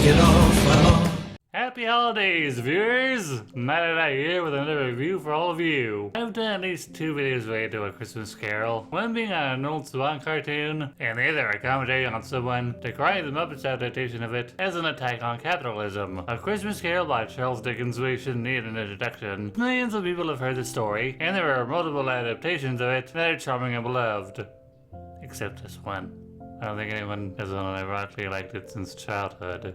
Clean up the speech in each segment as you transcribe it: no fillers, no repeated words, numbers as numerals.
get off my lawn. Happy holidays, viewers! Matt here with another review for all of you. I've done at least 2 videos related to A Christmas Carol, one being on an old Swan cartoon, and the other a commentary on someone decrying the Muppets adaptation of it as an attack on capitalism. A Christmas Carol by Charles Dickens really shouldn't need an introduction. Millions of people have heard the story, and there are multiple adaptations of it that are charming and beloved. Except this one. I don't think anyone has unironically liked it since childhood.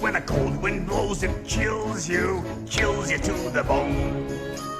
When a cold wind blows, it chills you to the bone.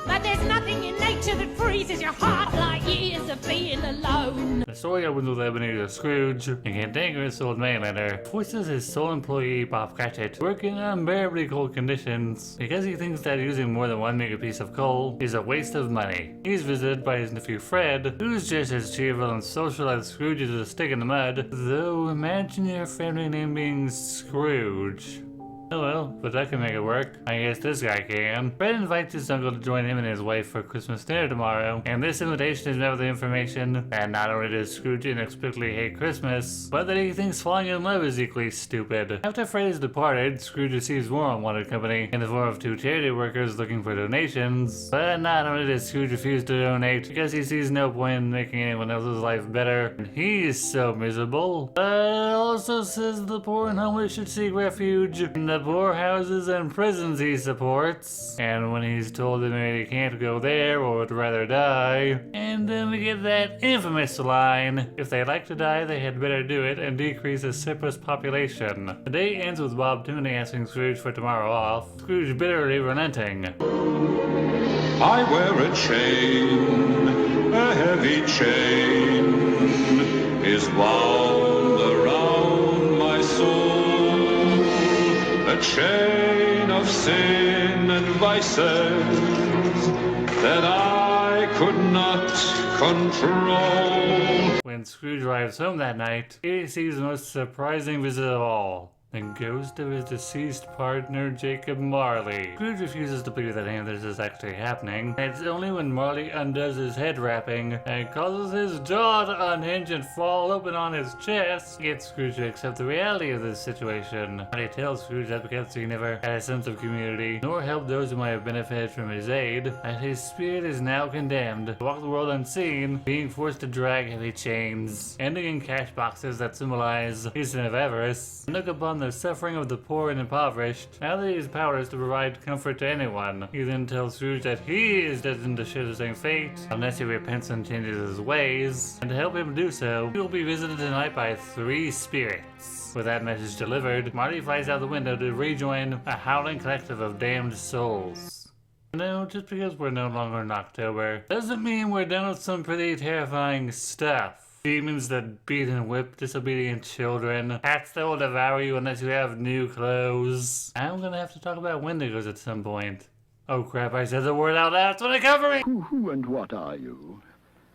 But there's nothing in nature that freezes your heart like years of being alone. The story opens with Ebenezer Scrooge, a cantankerous old mainlander, forces his sole employee, Bob Cratchit, to work in unbearably cold conditions because he thinks that using more than one mega piece of coal is a waste of money. He's visited by his nephew Fred, who's just as cheerful and social as Scrooge is a stick in the mud, though imagine your family name being Scrooge. Oh well, but that can make it work. I guess this guy can. Fred invites his uncle to join him and his wife for Christmas dinner tomorrow, and this invitation is met with the information that not only does Scrooge inexplicably hate Christmas, but that he thinks falling in love is equally stupid. After Fred is departed, Scrooge receives more unwanted company in the form of 2 charity workers looking for donations, but not only does Scrooge refuse to donate because he sees no point in making anyone else's life better, and he's so miserable, but also says the poor and homeless should seek refuge in the poorhouses and prisons he supports, and when he's told that maybe he can't go there or would rather die, and then we get that infamous line, if they like to die they had better do it and decrease the surplus population. The day ends with Bob Tooney asking Scrooge for tomorrow off, Scrooge bitterly relenting. I wear a chain, a heavy chain is wound around my soul. A chain of sin and vices that I could not control. When Scrooge arrives home that night, he sees the most surprising visit of all. The ghost of his deceased partner, Jacob Marley. Scrooge refuses to believe that any of this is actually happening. It's only when Marley undoes his head wrapping and causes his jaw to unhinge and fall open on his chest, he gets Scrooge to accept the reality of this situation. Marley tells Scrooge that because he never had a sense of community, nor helped those who might have benefited from his aid, that his spirit is now condemned to walk the world unseen, being forced to drag heavy chains, ending in cash boxes that symbolize his sin of avarice, and look upon the suffering of the poor and impoverished. Now that he has powers to provide comfort to anyone, he then tells Scrooge that he is destined to share the same fate unless he repents and changes his ways, and to help him do so, he will be visited tonight by 3 spirits. With that message delivered, Marty flies out the window to rejoin a howling collective of damned souls. No, just because we're no longer in October doesn't mean we're done with some pretty terrifying stuff. Demons that beat and whip disobedient children. Cats that will devour you unless you have new clothes. I'm gonna have to talk about Wendigos at some point. Oh crap, I said the word out loud, it's gonna cover me! Who and what are you?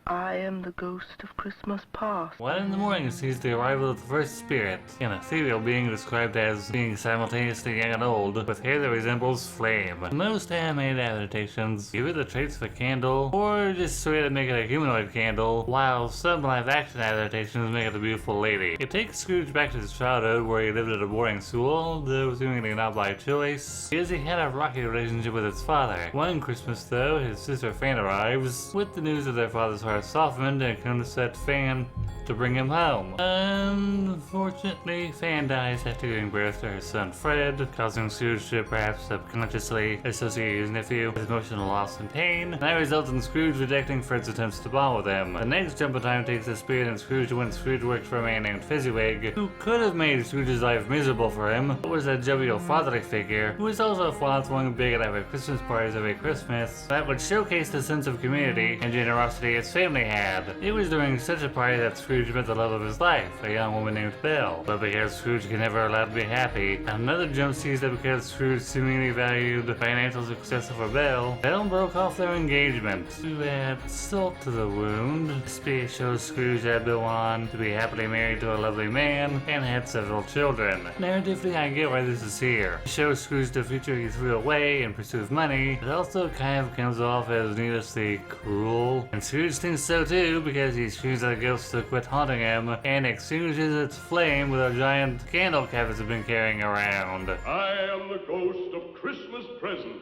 I am the ghost of Christmas past. 1 in the morning sees the arrival of the first spirit, an ethereal being described as being simultaneously young and old, with hair that resembles flame. Most animated adaptations give it the traits of a candle, or just straight up make it a humanoid candle, while some live-action adaptations make it a beautiful lady. It takes Scrooge back to his childhood where he lived at a boarding school, though seemingly not by choice, because he had a rocky relationship with his father. One Christmas though, his sister Fan arrives, with the news of their father's heart softened and comes to set Fan to bring him home. Unfortunately, Fan dies after giving birth to her son Fred, causing Scrooge to perhaps subconsciously associate his nephew with emotional loss and pain, and that results in Scrooge rejecting Fred's attempts to bond with him. The next jump in time takes the spirit and Scrooge when Scrooge worked for a man named Fezziwig, who could have made Scrooge's life miserable for him, but was a jovial fatherly figure, who was also fond of throwing big and epic Christmas parties every Christmas that would showcase the sense of community and generosity his family had. It was during such a party that Scrooge met the love of his life, a young woman named Belle. But because Scrooge can never allow to be happy, another jump sees that because Scrooge seemingly valued financial success over Belle, Belle broke off their engagement. To add salt to the wound, the spirit shows Scrooge had Bill on to be happily married to a lovely man and had several children. Narratively, I get why this is here. It shows Scrooge the future he threw away in pursuit of money, but also kind of comes off as needlessly cruel. And Scrooge thinks so too, because he screams at a ghost to quit haunting him and extinguishes its flame with a giant candle cap it's been carrying around. I am the ghost of Christmas present.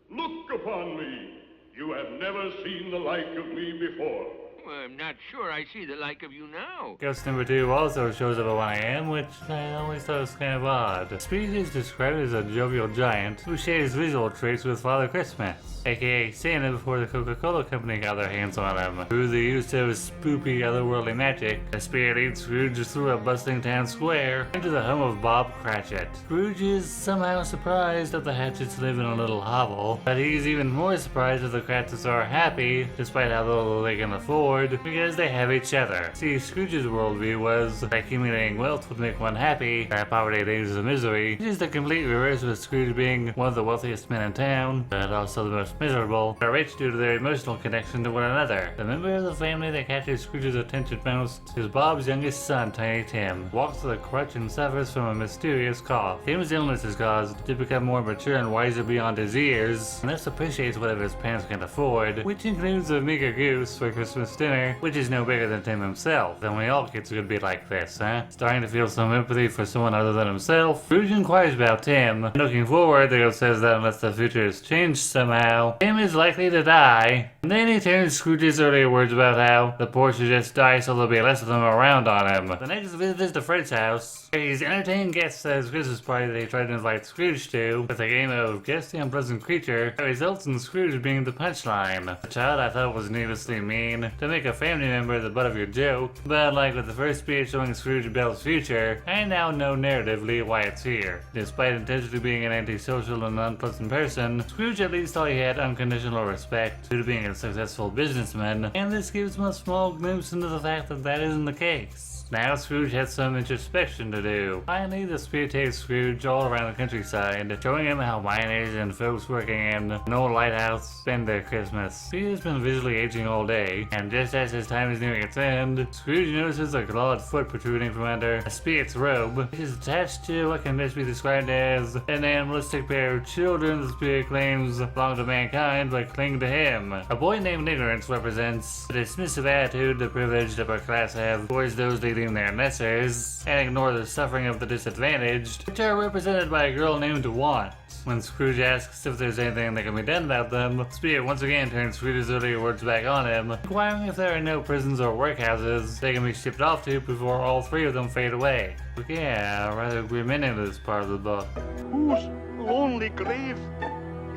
Look upon me. You have never seen the like of me before. I'm not sure I see the like of you now. Ghost number 2 also shows up at 1 a.m., which I always thought was kind of odd. Spirit is described as a jovial giant who shares visual traits with Father Christmas, aka Santa before the Coca-Cola company got their hands on him. Through the use of spoopy otherworldly magic, the spirit leads Scrooge through a bustling town square into the home of Bob Cratchit. Scrooge is somehow surprised that the Hatchets live in a little hovel, but he's even more surprised that the Cratchits are happy, despite how little they can afford, because they have each other. See, Scrooge's worldview was that accumulating wealth would make one happy, that poverty leads to misery, which is the complete reverse with Scrooge being one of the wealthiest men in town, but also the most miserable, but rich due to their emotional connection to one another. The member of the family that catches Scrooge's attention most is Bob's youngest son, Tiny Tim. Walks with a crutch and suffers from a mysterious cough. Tim's illness is caused to become more mature and wiser beyond his years, and thus appreciates whatever his parents can afford, which includes a meager goose for Christmas dinner, which is no bigger than Tim himself. Then we all kids could be like this, huh? Starting to feel some empathy for someone other than himself, Scrooge inquires about Tim. Looking forward, the ghost says that unless the future is changed somehow, Tim is likely to die. And then he turns Scrooge's earlier words about how the poor should just die so there'll be less of them around on him. The next visit is to Fred's house, where he's entertaining guests at his Christmas party that he tried to invite Scrooge to, with a game of Guess the Unpleasant Creature that results in Scrooge being the punchline. The child I thought was needlessly mean to make a family member the butt of your joke, but like with the first speech showing Scrooge Bell's future, I now know narratively why it's here. Despite intentionally being an antisocial and unpleasant person, Scrooge at least thought he had unconditional respect due to being a successful businessman, and this gives him a small glimpse into the fact that that isn't the case. Now Scrooge has some introspection to do. Finally, the spirit takes Scrooge all around the countryside, showing him how miners and folks working in an old lighthouse spend their Christmas. He has been visually aging all day, and just as his time is nearing its end, Scrooge notices a clawed foot protruding from under a spirit's robe, which is attached to what can best be described as an animalistic pair of children the spirit claims belong to mankind but cling to him. A boy named Ignorance represents the dismissive attitude the privileged upper class have towards those leading their nesters, and ignore the suffering of the disadvantaged, which are represented by a girl named Want. When Scrooge asks if there's anything that can be done about them, Spirit once again turns Scrooge's earlier words back on him, inquiring if there are no prisons or workhouses they can be shipped off to before all three of them fade away. But yeah, rather grim ending to this part of the book. Whose lonely grave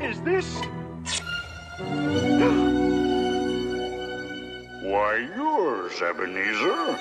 is this? Why, yours, Ebenezer.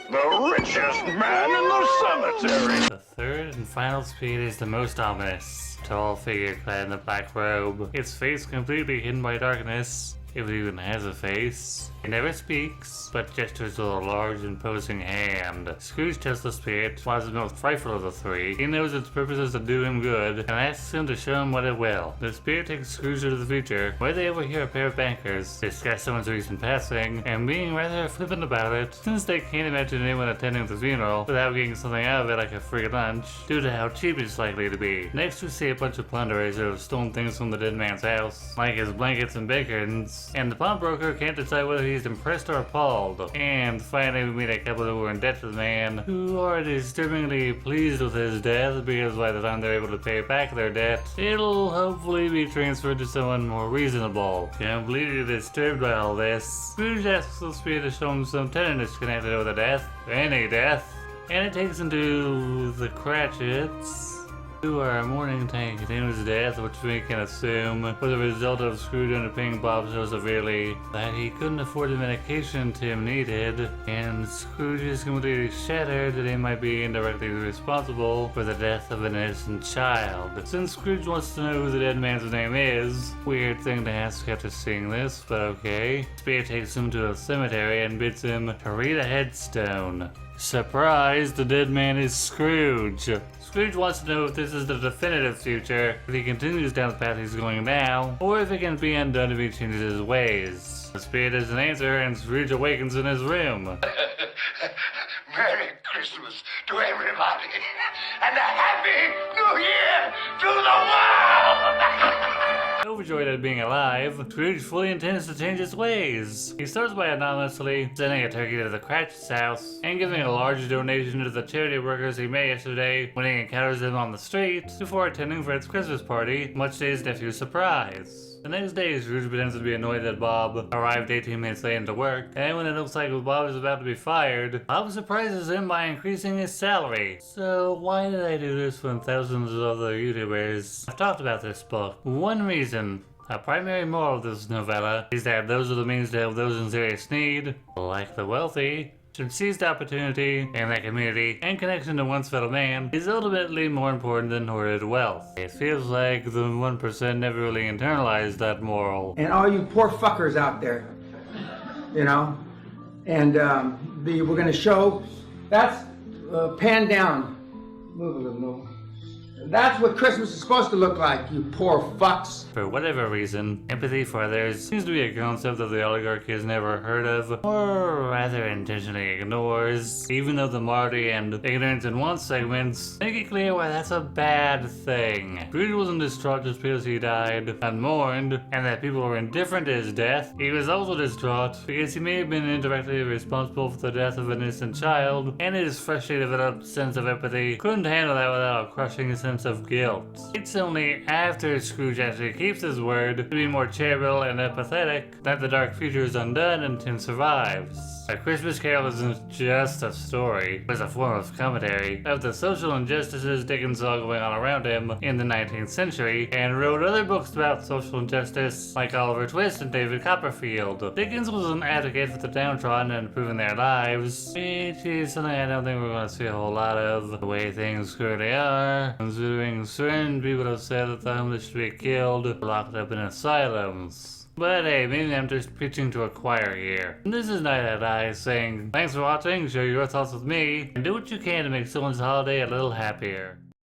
The richest man in the cemetery. The third and final spirit is the most ominous. Tall figure clad in a black robe, its face completely hidden by darkness, if it even has a face. He never speaks, but gestures with a large, imposing hand. Scrooge tells the spirit, while it's the most frightful of the three, he knows its purpose is to do him good, and asks him to show him what it will. The spirit takes Scrooge to the future, where they overhear a pair of bankers discuss someone's recent passing, and being rather flippant about it, since they can't imagine anyone attending the funeral without getting something out of it like a free lunch, due to how cheap it's likely to be. Next we see a bunch of plunderers who have stolen things from the dead man's house, like his blankets and bacons, and the pawnbroker can't decide whether he's impressed or appalled. And finally we meet a couple who are in debt to the man, who are disturbingly pleased with his death because by the time they're able to pay back their debt, it'll hopefully be transferred to someone more reasonable. Completely disturbed by all this, Scrooge asks the spirit to show him some tenderness connected with a death, any death, and it takes him to the Cratchits, who are mourning Tiny Tim's death, which we can assume was a result of Scrooge underpaying Bob so severely that he couldn't afford the medication Tim needed, and Scrooge is completely shattered that he might be indirectly responsible for the death of an innocent child. Since Scrooge wants to know who the dead man's name is, weird thing to ask after seeing this, but okay, Spirit takes him to a cemetery and bids him to read a headstone. Surprise, the dead man is Scrooge. Scrooge wants to know if this is the definitive future, if he continues down the path he's going now, or if it can be undone if he changes his ways. The spirit doesn't answer, and Scrooge awakens in his room. Merry Christmas to everybody, and a Happy New Year to the world! So overjoyed at being alive, Scrooge fully intends to change his ways. He starts by anonymously sending a turkey to the Cratchit's house and giving a large donation to the charity workers he met yesterday when he encounters them on the street before attending Fred's Christmas party, much to his nephew's surprise. The next day, Scrooge pretends to be annoyed that Bob arrived 18 minutes late into work, and when it looks like Bob is about to be fired, Bob surprises him by increasing his salary. So why did I do this when thousands of other YouTubers have talked about this book? One reason. A primary moral of this novella is that those with the means to help those in serious need, like the wealthy, should seize the opportunity, and that community and connection to one's fellow man is ultimately more important than hoarded wealth. It feels like the 1% never really internalized that moral. And all you poor fuckers out there, you know, and we're gonna show, that's pan down, move a little more. That's what Christmas is supposed to look like, you poor fucks. For whatever reason, empathy for others seems to be a concept that the oligarchy has never heard of, or rather intentionally ignores, even though the Marty and ignorance and wants segments make it clear why that's a bad thing. Scrooge wasn't distraught just because he died and mourned, and that people were indifferent to his death. He was also distraught because he may have been indirectly responsible for the death of an innocent child, and his freshly developed sense of empathy couldn't handle that without a crushing sense of guilt. It's only after Scrooge actually keeps his word to be more charitable and empathetic that the dark future is undone and Tim survives. A Christmas Carol isn't just a story, it's a form of commentary of the social injustices Dickens saw going on around him in the 19th century, and wrote other books about social injustice like Oliver Twist and David Copperfield. Dickens was an advocate for the downtrodden and improving their lives, which is something I don't think we're going to see a whole lot of the way things currently are, considering certain people have said that the homeless should be killed, locked up in asylums. But hey, maybe I'm just preaching to a choir here. This is Night at Eyes saying, thanks for watching, share your thoughts with me, and do what you can to make someone's holiday a little happier.